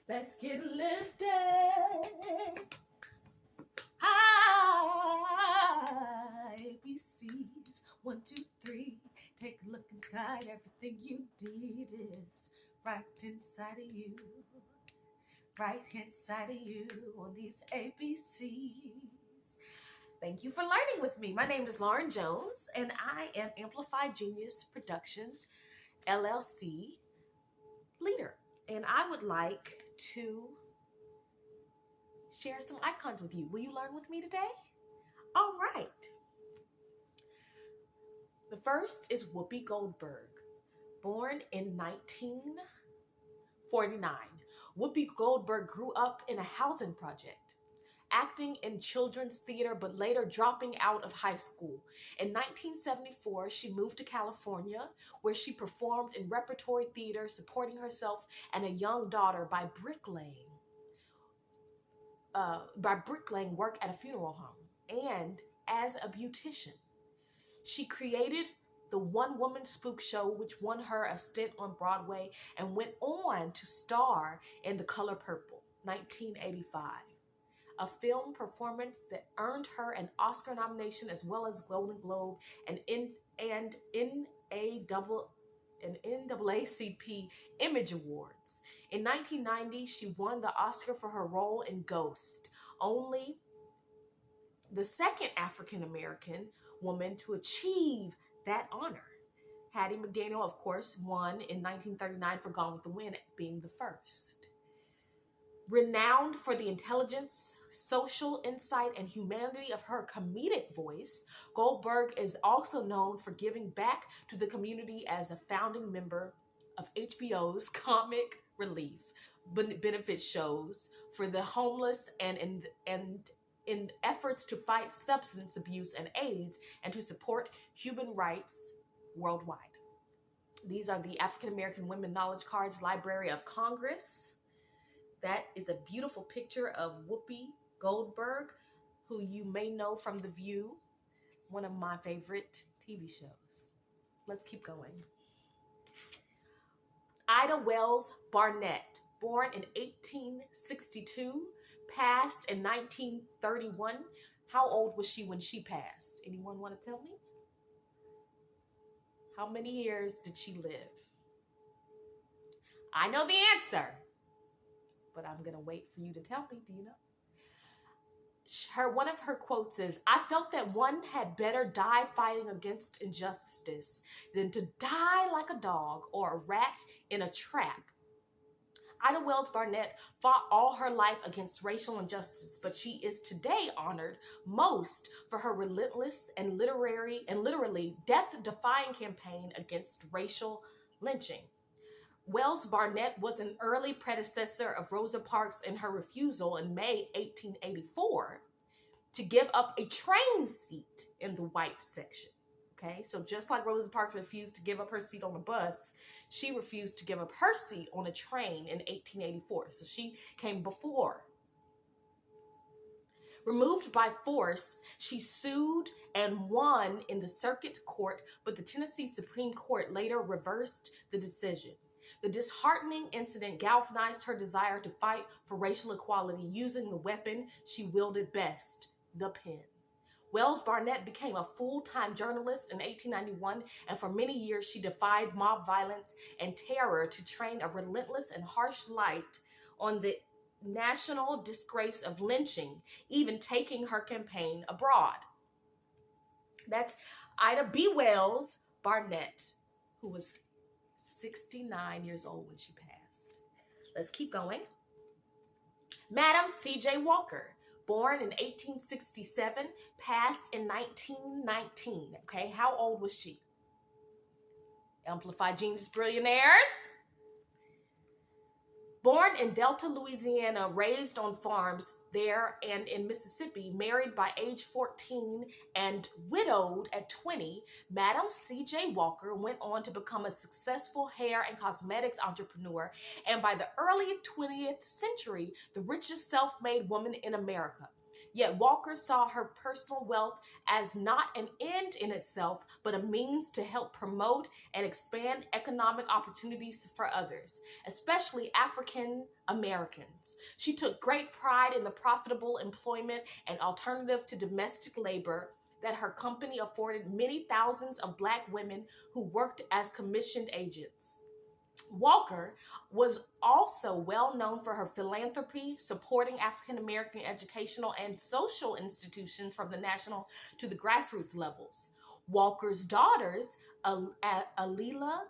Let's get lifted high. ABCs, 1, 2, 3. Take a look inside. Everything you need is right inside of you. Right inside of you on these ABCs. Thank you for learning with me. My name is Lauren Jones, and I am Amplified Genius Productions, LLC leader. And I would like to share some icons with you. Will you learn with me today? All right. The first is Whoopi Goldberg, born in 1949. Whoopi Goldberg grew up in a housing project, acting in children's theater, but later dropping out of high school. In 1974, she moved to California, where she performed in repertory theater, supporting herself and a young daughter by bricklaying work at a funeral home and as a beautician. She created the one-woman spook show, which won her a stint on Broadway and went on to star in The Color Purple, 1985. A film performance that earned her an Oscar nomination as well as Golden Globe and NAACP Image Awards. In 1990, she won the Oscar for her role in Ghost, only the second African-American woman to achieve that honor. Hattie McDaniel, of course, won in 1939 for Gone with the Wind, being the first. Renowned for the intelligence, social insight, and humanity of her comedic voice, Goldberg is also known for giving back to the community as a founding member of HBO's comic relief benefit shows for the homeless and in efforts to fight substance abuse and AIDS and to support human rights worldwide. These are the African American Women Knowledge Cards, Library of Congress. That is a beautiful picture of Whoopi Goldberg, who you may know from The View, one of my favorite TV shows. Let's keep going. Ida Wells Barnett, born in 1862, passed in 1931. How old was she when she passed? Anyone want to tell me? How many years did she live? I know the answer, but I'm going to wait for you to tell me. Do you know? One of her quotes is, "I felt that one had better die fighting against injustice than to die like a dog or a rat in a trap." Ida Wells Barnett fought all her life against racial injustice, but she is today honored most for her relentless and literally death-defying campaign against racial lynching. Wells Barnett was an early predecessor of Rosa Parks in her refusal in May 1884 to give up a train seat in the white section. Okay, so just like Rosa Parks refused to give up her seat on a bus, she refused to give up her seat on a train in 1884. So she came before. Removed by force, she sued and won in the circuit court, but the Tennessee Supreme Court later reversed the decision. The disheartening incident galvanized her desire to fight for racial equality using the weapon she wielded best, the pen. Wells Barnett became a full-time journalist in 1891, and for many years she defied mob violence and terror to train a relentless and harsh light on the national disgrace of lynching, even taking her campaign abroad. That's Ida B. Wells Barnett, who was 69 years old when she passed. Let's keep going. Madam C.J. Walker, born in 1867, passed in 1919. Okay, how old was she? Amplified Genius Billionaires. Born in Delta, Louisiana, raised on farms there and in Mississippi, married by age 14 and widowed at 20, Madam C.J. Walker went on to become a successful hair and cosmetics entrepreneur, and by the early 20th century, the richest self-made woman in America. Yet Walker saw her personal wealth as not an end in itself, but a means to help promote and expand economic opportunities for others, especially African Americans. She took great pride in the profitable employment and alternative to domestic labor that her company afforded many thousands of Black women who worked as commissioned agents. Walker was also well known for her philanthropy, supporting African American educational and social institutions from the national to the grassroots levels. Walker's daughters, Alila,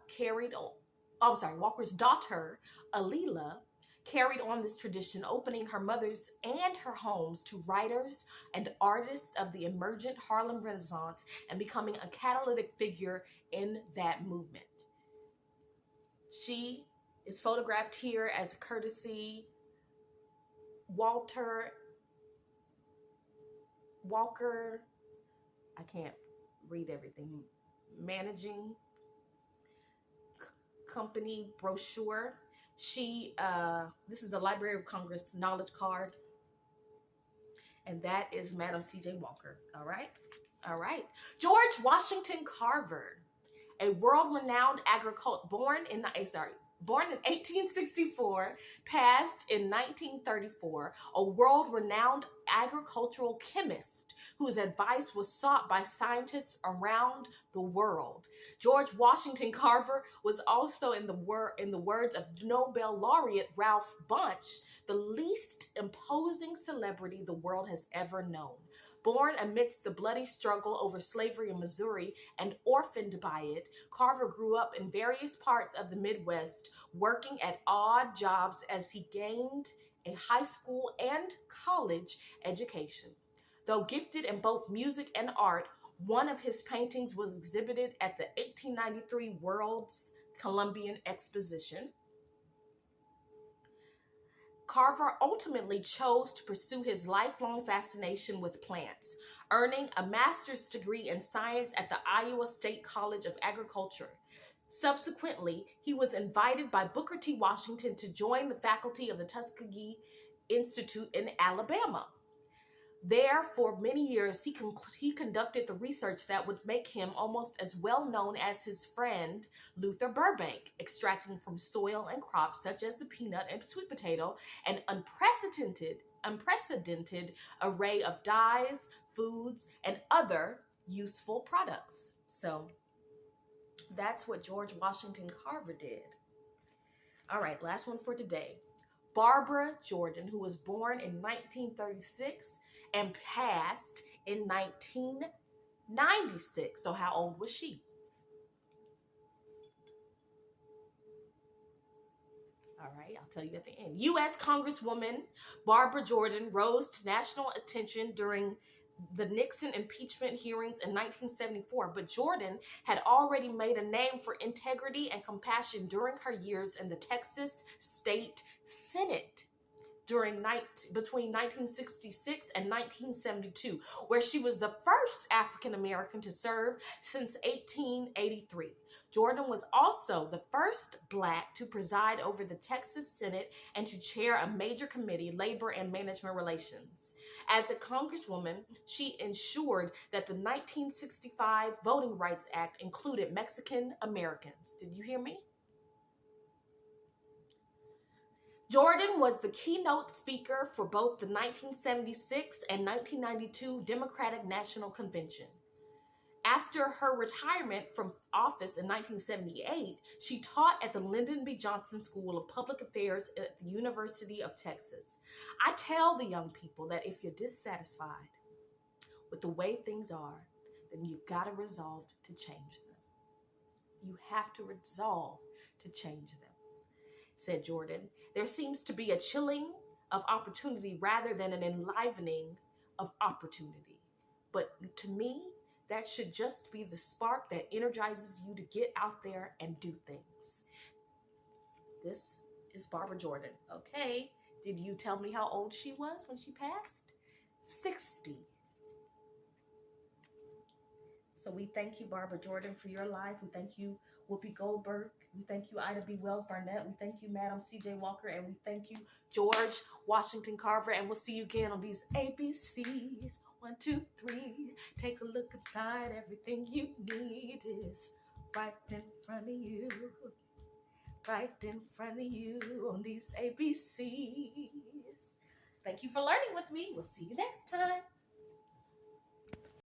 Walker's daughter, Alila, carried on this tradition, opening her mother's and her homes to writers and artists of the emergent Harlem Renaissance and becoming a catalytic figure in that movement. She is photographed here as a courtesy Walker, I can't read everything, managing company brochure. This is a Library of Congress knowledge card. And that is Madam C.J. Walker. All right. George Washington Carver, a world-renowned born in 1864, passed in 1934, a world-renowned agricultural chemist whose advice was sought by scientists around the world. George Washington Carver was also, in the words of Nobel laureate Ralph Bunche, the least imposing celebrity the world has ever known. Born amidst the bloody struggle over slavery in Missouri and orphaned by it, Carver grew up in various parts of the Midwest, working at odd jobs as he gained a high school and college education. Though gifted in both music and art, one of his paintings was exhibited at the 1893 World's Columbian Exposition. Carver ultimately chose to pursue his lifelong fascination with plants, earning a master's degree in science at the Iowa State College of Agriculture. Subsequently, he was invited by Booker T. Washington to join the faculty of the Tuskegee Institute in Alabama. There, for many years, he conducted the research that would make him almost as well known as his friend Luther Burbank, extracting from soil and crops such as the peanut and sweet potato an unprecedented array of dyes, foods, and other useful products. So that's what George Washington Carver did. All right, last one for today. Barbara Jordan, who was born in 1936 and passed in 1996. So how old was she? All right, I'll tell you at the end. U.S. Congresswoman Barbara Jordan rose to national attention during the Nixon impeachment hearings in 1974, but Jordan had already made a name for integrity and compassion during her years in the Texas State Senate between 1966 and 1972, where she was the first African American to serve since 1883. Jordan was also the first Black to preside over the Texas Senate and to chair a major committee, Labor and Management Relations. As a congresswoman, she ensured that the 1965 Voting Rights Act included Mexican Americans. Did you hear me? Jordan was the keynote speaker for both the 1976 and 1992 Democratic National Convention. After her retirement from office in 1978, she taught at the Lyndon B. Johnson School of Public Affairs at the University of Texas. I tell the young people that if you're dissatisfied with the way things are, then you've got to resolve to change them. You have to resolve to change them, said Jordan. There seems to be a chilling of opportunity rather than an enlivening of opportunity. But to me, that should just be the spark that energizes you to get out there and do things. This is Barbara Jordan. Okay, did you tell me how old she was when she passed? 60. So we thank you, Barbara Jordan, for your life. We thank you, Whoopi Goldberg, We thank you, Ida B. Wells Barnett. We thank you, Madam C.J. Walker. And we thank you, George Washington Carver. And we'll see you again on these ABCs. 1, 2, 3. Take a look inside. Everything you need is right in front of you. Right in front of you on these ABCs. Thank you for learning with me. We'll see you next time.